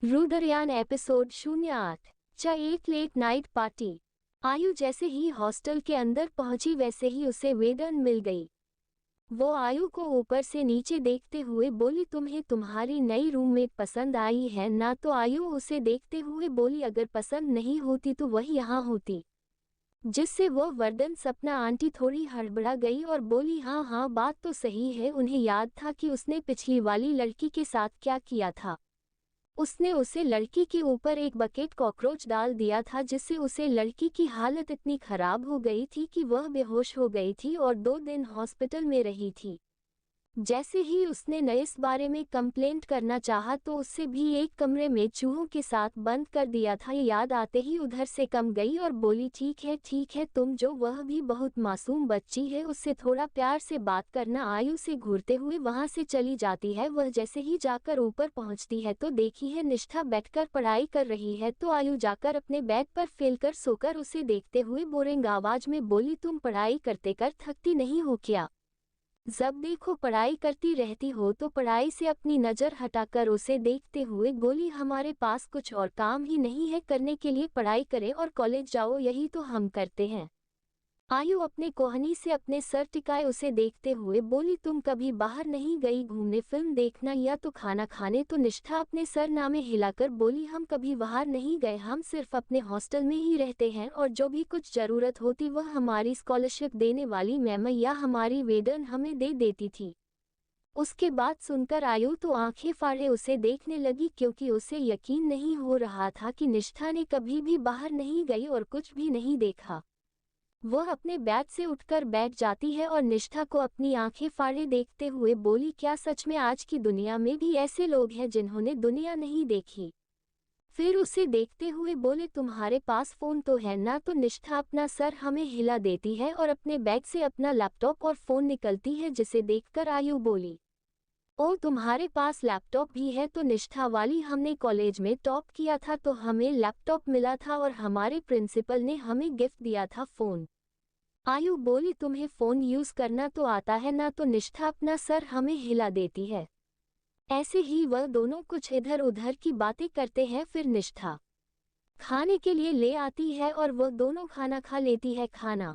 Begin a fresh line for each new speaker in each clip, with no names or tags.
रुद्रयान episode 08 चा एक late night party. आयु जैसे ही हॉस्टल के अंदर पहुंची वैसे ही उसे वेदन मिल गई। वो आयु को ऊपर से नीचे देखते हुए बोली, तुम्हें तुम्हारी नई रूममेट पसंद आई है ना? तो आयु उसे देखते हुए बोली, अगर पसंद नहीं होती तो वह यहाँ होती। जिससे वो वर्दन सपना आंटी थोड़ी हड़बड़ा गई और बोली, हाँ हाँ बात तो सही है। उन्हें याद था कि उसने पिछली वाली लड़की के साथ क्या किया था। उसने उसे लड़की के ऊपर एक बकेट कॉकरोच डाल दिया था, जिससे उसे लड़की की हालत इतनी खराब हो गई थी कि वह बेहोश हो गई थी और 2 दिन हॉस्पिटल में रही थी। जैसे ही उसने इस बारे में कंप्लेंट करना चाहा तो उससे भी एक कमरे में चूहों के साथ बंद कर दिया था। ये याद आते ही उधर से कम गई और बोली, ठीक है तुम जो, वह भी बहुत मासूम बच्ची है, उससे थोड़ा प्यार से बात करना। आयु से घूरते हुए वहां से चली जाती है। वह जैसे ही जाकर ऊपर पहुंचती है तो देखी है निष्ठा बैठकर पढ़ाई कर रही है। तो आयु जाकर अपने बेड पर फैलकर सोकर उसे देखते हुए बोरिंग आवाज में बोली, तुम पढ़ाई करते कर थकती नहीं हो क्या? जब देखो पढ़ाई करती रहती हो। तो पढ़ाई से अपनी नज़र हटाकर उसे देखते हुए बोली, हमारे पास कुछ और काम ही नहीं है करने के लिए, पढ़ाई करें और कॉलेज जाओ, यही तो हम करते हैं। आयु अपने कोहनी से अपने सर टिकाए उसे देखते हुए बोली, तुम कभी बाहर नहीं गई घूमने, फिल्म देखना या तो खाना खाने? तो निष्ठा अपने सर नामे हिलाकर बोली, हम कभी बाहर नहीं गए, हम सिर्फ अपने हॉस्टल में ही रहते हैं और जो भी कुछ जरूरत होती वह हमारी स्कॉलरशिप देने वाली मैम या हमारी वेदन हमें दे देती थी। उसके बाद सुनकर आयु तो आंखें फाड़े उसे देखने लगी, क्योंकि उसे यकीन नहीं हो रहा था कि निष्ठा ने कभी भी बाहर नहीं गई और कुछ भी नहीं देखा। वह अपने बेड से उठकर बैठ जाती है और निष्ठा को अपनी आंखें फाड़े देखते हुए बोली, क्या सच में आज की दुनिया में भी ऐसे लोग हैं जिन्होंने दुनिया नहीं देखी? फिर उसे देखते हुए बोले, तुम्हारे पास फोन तो है ना? तो निष्ठा अपना सर हमें हिला देती है और अपने बैग से अपना लैपटॉप और फोन निकलती है, जिसे देखकर आयु बोली, ओ तुम्हारे पास लैपटॉप भी है? तो निष्ठा वाली, हमने कॉलेज में टॉप किया था तो हमें लैपटॉप मिला था और हमारे प्रिंसिपल ने हमें गिफ्ट दिया था फोन। आयु बोली, तुम्हें फोन यूज करना तो आता है ना? तो निष्ठा अपना सर हमें हिला देती है। ऐसे ही वह दोनों कुछ इधर उधर की बातें करते हैं। फिर निष्ठा खाने के लिए ले आती है और वह दोनों खाना खा लेती है। खाना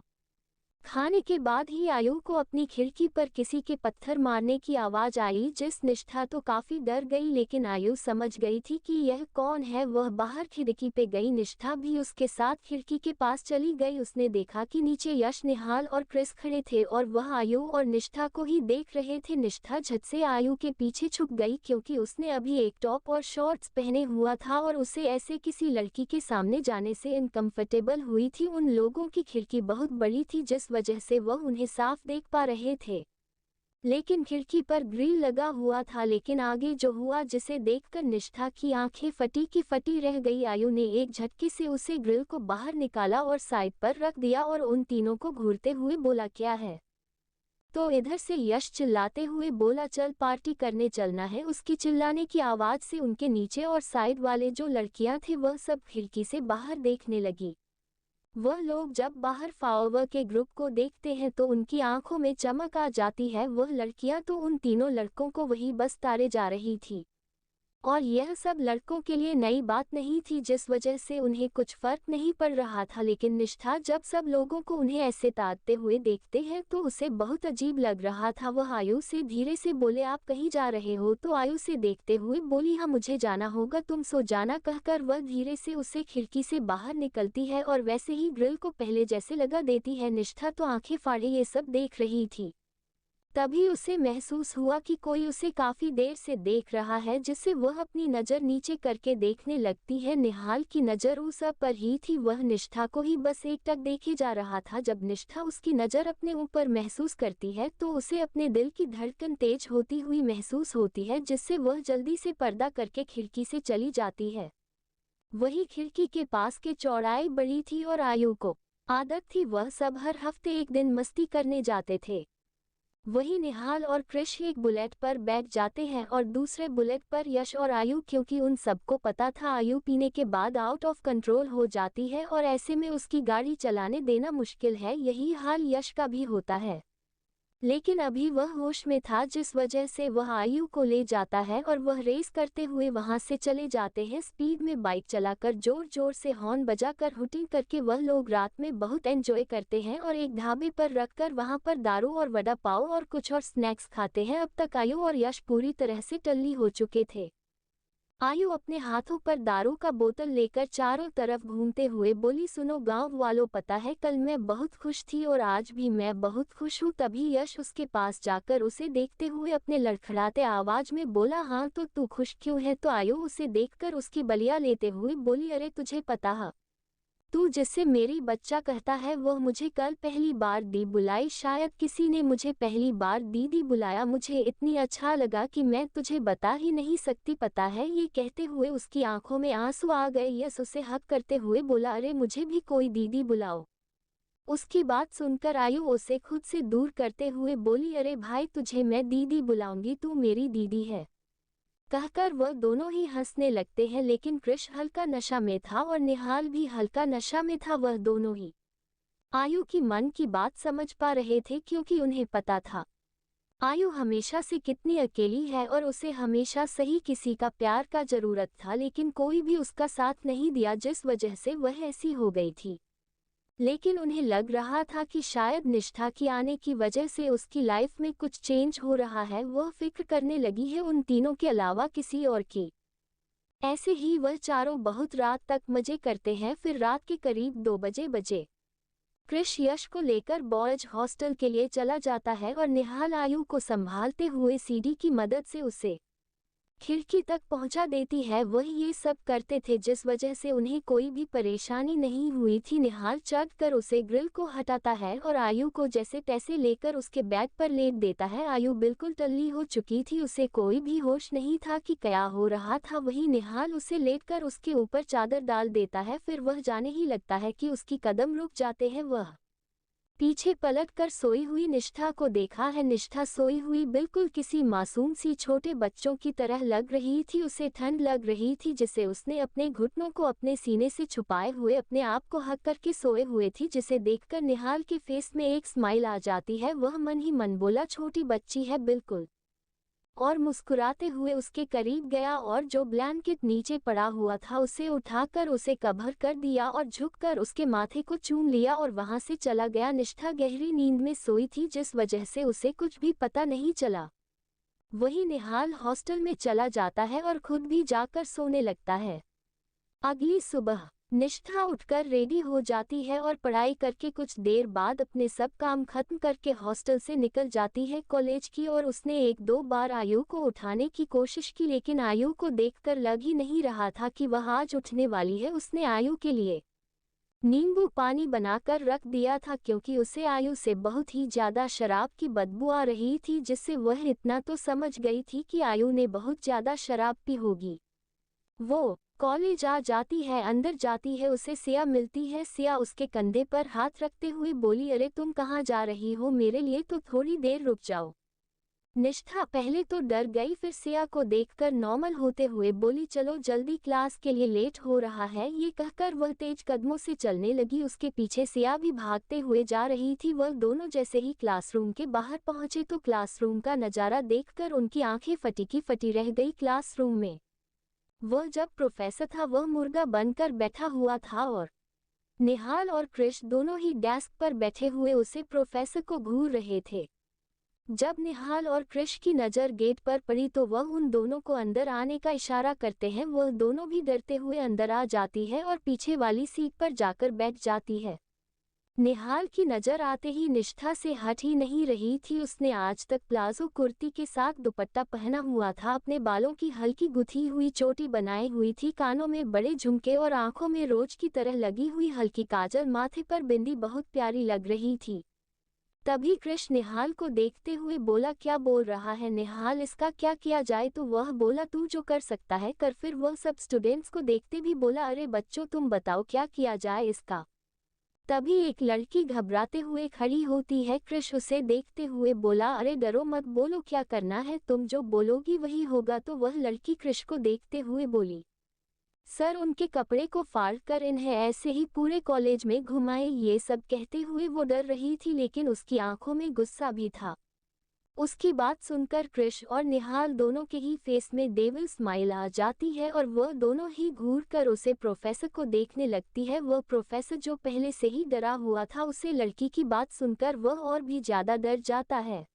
खाने के बाद ही आयु को अपनी खिड़की पर किसी के पत्थर मारने की आवाज आई, जिस निष्ठा तो काफी डर गई, लेकिन आयु समझ गई थी कि यह कौन है। वह बाहर खिड़की पे गई, निष्ठा भी उसके साथ खिड़की के पास चली गई। उसने देखा कि नीचे यश, निहाल और क्रिस खड़े थे और वह आयु और निष्ठा को ही देख रहे थे। निष्ठा झट से आयु के पीछे छुप गई, क्योंकि उसने अभी एक टॉप और शॉर्ट्स पहने हुआ था और उसे ऐसे किसी लड़की के सामने जाने से इनकम्फर्टेबल हुई थी। उन लोगों की खिड़की बहुत बड़ी थी, जिस वजह से वह उन्हें साफ देख पा रहे थे, लेकिन खिड़की पर ग्रिल लगा हुआ था। लेकिन आगे जो हुआ, जिसे देखकर निष्ठा की आंखें फटी की फटी रह गई। आयु ने एक झटके से उसे ग्रिल को बाहर निकाला और साइड पर रख दिया और उन तीनों को घूरते हुए बोला, क्या है? तो इधर से यश चिल्लाते हुए बोला, चल पार्टी करने चलना है। उसकी चिल्लाने की आवाज से उनके नीचे और साइड वाले जो लड़कियां थे वह सब खिड़की से बाहर देखने लगी। वह लोग जब बाहर फॉलोवर के ग्रुप को देखते हैं तो उनकी आंखों में चमक आ जाती है। वह लड़कियां तो उन तीनों लड़कों को वही बस तारे जा रही थी और यह सब लड़कों के लिए नई बात नहीं थी, जिस वजह से उन्हें कुछ फर्क नहीं पड़ रहा था। लेकिन निष्ठा जब सब लोगों को उन्हें ऐसे ताकते हुए देखते हैं तो उसे बहुत अजीब लग रहा था। वह आयु से धीरे से बोले, आप कहीं जा रहे हो? तो आयु से देखते हुए बोली, हाँ मुझे जाना होगा, तुम सो जाना। कहकर वह धीरे से उसे खिड़की से बाहर निकलती है और वैसे ही ग्रिल को पहले जैसे लगा देती है। निष्ठा तो आंखें फाड़े ये सब देख रही थी। तभी उसे महसूस हुआ कि कोई उसे काफी देर से देख रहा है, जिससे वह अपनी नजर नीचे करके देखने लगती है। निहाल की नजर उस पर ही थी, वह निष्ठा को ही बस एकटक देखे जा रहा था। जब निष्ठा उसकी नजर अपने ऊपर महसूस करती है तो उसे अपने दिल की धड़कन तेज होती हुई महसूस होती है, जिससे वह जल्दी से पर्दा करके खिड़की से चली जाती है। वही खिड़की के पास के चौड़ाई बड़ी थी और आयु को आदत थी, वह सब हर हफ्ते एक दिन मस्ती करने जाते थे। वही निहाल और कृष एक बुलेट पर बैठ जाते हैं और दूसरे बुलेट पर यश और आयु, क्योंकि उन सबको पता था आयु पीने के बाद आउट ऑफ कंट्रोल हो जाती है और ऐसे में उसकी गाड़ी चलाने देना मुश्किल है। यही हाल यश का भी होता है। लेकिन अभी वह होश में था, जिस वजह से वह आयु को ले जाता है और वह रेस करते हुए वहां से चले जाते हैं। स्पीड में बाइक चलाकर, जोर जोर से हॉर्न बजाकर, हुटिंग करके वह लोग रात में बहुत एंजॉय करते हैं और एक ढाबे पर रखकर वहां पर दारू और वड़ा पाव और कुछ और स्नैक्स खाते हैं। अब तक आयु और यश पूरी तरह से टल्ली हो चुके थे। आयु अपने हाथों पर दारू का बोतल लेकर चारों तरफ घूमते हुए बोली, सुनो गांव वालों, पता है कल मैं बहुत खुश थी और आज भी मैं बहुत खुश हूँ। तभी यश उसके पास जाकर उसे देखते हुए अपने लड़खड़ाते आवाज में बोला, हाँ तो तू खुश क्यों है? तो आयु उसे देखकर उसकी बलिया लेते हुए बोली, अरे तुझे पता है, तू जिससे मेरी बच्चा कहता है वह मुझे कल पहली बार दी बुलाई। शायद किसी ने मुझे पहली बार दीदी बुलाया, मुझे इतनी अच्छा लगा कि मैं तुझे बता ही नहीं सकती, पता है। ये कहते हुए उसकी आंखों में आंसू आ गए। यस उसे हक करते हुए बोला, अरे मुझे भी कोई दीदी बुलाओ। उसकी बात सुनकर आयु उसे खुद से दूर करते हुए बोली, अरे भाई तुझे मैं दीदी बुलाऊंगी, तू मेरी दीदी है। कहकर वह दोनों ही हंसने लगते हैं। लेकिन कृष हल्का नशा में था और निहाल भी हल्का नशा में था। वह दोनों ही आयु की मन की बात समझ पा रहे थे, क्योंकि उन्हें पता था आयु हमेशा से कितनी अकेली है और उसे हमेशा सही किसी का प्यार का जरूरत था, लेकिन कोई भी उसका साथ नहीं दिया, जिस वजह से वह ऐसी हो गई थी। लेकिन उन्हें लग रहा था कि शायद निष्ठा की आने की वजह से उसकी लाइफ में कुछ चेंज हो रहा है। वह फिक्र करने लगी है उन तीनों के अलावा किसी और की। ऐसे ही वह चारों बहुत रात तक मजे करते हैं। फिर रात के करीब 2 बजे कृष यश को लेकर बॉयज हॉस्टल के लिए चला जाता है और निहाल आयु को संभालते हुए सीढ़ी की मदद से उसे खिड़की तक पहुंचा देती है। वही ये सब करते थे, जिस वजह से उन्हें कोई भी परेशानी नहीं हुई थी। निहाल चढ़कर उसे ग्रिल को हटाता है और आयु को जैसे तैसे लेकर उसके बैग पर लेट देता है। आयु बिल्कुल टल्ली हो चुकी थी, उसे कोई भी होश नहीं था कि क्या हो रहा था। वही निहाल उसे लेटकर उसके ऊपर चादर डाल देता है। फिर वह जाने ही लगता है कि उसकी कदम रुक जाते हैं। वह पीछे पलट कर सोई हुई निष्ठा को देखा है। निष्ठा सोई हुई बिल्कुल किसी मासूम सी छोटे बच्चों की तरह लग रही थी। उसे ठंड लग रही थी, जिसे उसने अपने घुटनों को अपने सीने से छुपाए हुए अपने आप को हक करके सोए हुए थी, जिसे देखकर निहाल के फेस में एक स्माइल आ जाती है। वह मन ही मन बोला, छोटी बच्ची है बिल्कुल, और मुस्कुराते हुए उसके करीब गया और जो ब्लैंकेट नीचे पड़ा हुआ था उसे उठाकर उसे कवर कर दिया और झुककर उसके माथे को चूम लिया और वहां से चला गया। निष्ठा गहरी नींद में सोई थी, जिस वजह से उसे कुछ भी पता नहीं चला। वही निहाल हॉस्टल में चला जाता है और खुद भी जाकर सोने लगता है। अगली सुबह निष्ठा उठकर रेडी हो जाती है और पढ़ाई करके कुछ देर बाद अपने सब काम खत्म करके हॉस्टल से निकल जाती है कॉलेज की ओर। उसने 1-2 बार आयु को उठाने की कोशिश की, लेकिन आयु को देखकर लग ही नहीं रहा था कि वह आज उठने वाली है। उसने आयु के लिए नींबू पानी बनाकर रख दिया था, क्योंकि उसे आयु से बहुत ही ज्यादा शराब की बदबू आ रही थी, जिससे वह इतना तो समझ गई थी कि आयु ने बहुत ज्यादा शराब पी होगी। वो कॉलेज आ जाती है, अंदर जाती है, उसे सिया मिलती है। सिया उसके कंधे पर हाथ रखते हुए बोली, अरे तुम कहाँ जा रही हो? मेरे लिए तो थोड़ी देर रुक जाओ। निष्ठा पहले तो डर गई, फिर सिया को देखकर नॉर्मल होते हुए बोली, चलो जल्दी, क्लास के लिए लेट हो रहा है। ये कहकर वह तेज कदमों से चलने लगी। उसके पीछे सिया भी भागते हुए जा रही थी। वह दोनों जैसे ही क्लासरूम के बाहर पहुंचे तो क्लासरूम का नजारा देखकर उनकी आंखें फटी की फटी रह गई। क्लासरूम में वह जब प्रोफेसर था वह मुर्गा बनकर बैठा हुआ था और निहाल और कृष दोनों ही डेस्क पर बैठे हुए उसे प्रोफेसर को घूर रहे थे। जब निहाल और कृष की नज़र गेट पर पड़ी तो वह उन दोनों को अंदर आने का इशारा करते हैं। वह दोनों भी डरते हुए अंदर आ जाती है और पीछे वाली सीट पर जाकर बैठ जाती है। निहाल की नज़र आते ही निष्ठा से हट ही नहीं रही थी। उसने आज तक प्लाजो कुर्ती के साथ दुपट्टा पहना हुआ था, अपने बालों की हल्की गुथी हुई चोटी बनाई हुई थी, कानों में बड़े झुमके और आंखों में रोज की तरह लगी हुई हल्की काजल, माथे पर बिंदी बहुत प्यारी लग रही थी। तभी कृष निहाल को देखते हुए बोला, क्या बोल रहा है निहाल, इसका क्या किया जाए? तो वह बोला, तू जो कर सकता है कर। फिर वह सब स्टूडेंट्स को देखते भी बोला, अरे बच्चों तुम बताओ क्या किया जाए इसका। तभी एक लड़की घबराते हुए खड़ी होती है। कृष उसे देखते हुए बोला, अरे डरो मत, बोलो क्या करना है, तुम जो बोलोगी वही होगा। तो वह लड़की कृष को देखते हुए बोली, सर उनके कपड़े को फाड़ कर इन्हें ऐसे ही पूरे कॉलेज में घुमाए। ये सब कहते हुए वो डर रही थी, लेकिन उसकी आंखों में गुस्सा भी था। उसकी बात सुनकर कृष और निहाल दोनों के ही फेस में डेविल स्माइल आ जाती है और वह दोनों ही घूरकर उसे प्रोफेसर को देखने लगती है। वह प्रोफेसर जो पहले से ही डरा हुआ था, उसे लड़की की बात सुनकर वह और भी ज्यादा डर जाता है।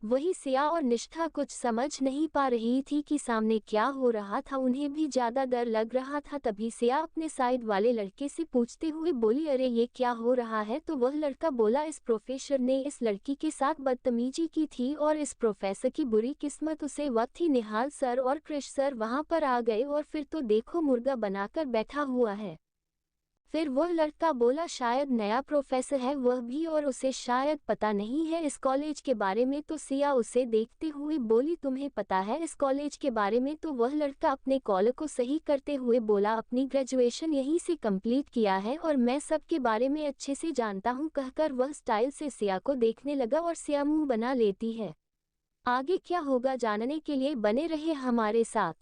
वही सिया और निष्ठा कुछ समझ नहीं पा रही थी कि सामने क्या हो रहा था। उन्हें भी ज्यादा डर लग रहा था। तभी सिया अपने साइड वाले लड़के से पूछते हुए बोली, अरे ये क्या हो रहा है? तो वह लड़का बोला, इस प्रोफेसर ने इस लड़की के साथ बदतमीजी की थी और इस प्रोफेसर की बुरी किस्मत उसे वक्त ही निहाल सर और कृष सर वहां पर आ गए और फिर तो देखो मुर्गा बनाकर बैठा हुआ है। फिर वह लड़का बोला, शायद नया प्रोफेसर है वह भी और उसे शायद पता नहीं है इस कॉलेज के बारे में। तो सिया उसे देखते हुए बोली, तुम्हें पता है इस कॉलेज के बारे में? तो वह लड़का अपने कॉलर को सही करते हुए बोला, अपनी ग्रेजुएशन यहीं से कंप्लीट किया है और मैं सबके बारे में अच्छे से जानता हूँ, कहकर वह स्टाइल से सिया को देखने लगा और सिया मुंह बना लेती है। आगे क्या होगा जानने के लिए बने रहे हमारे साथ।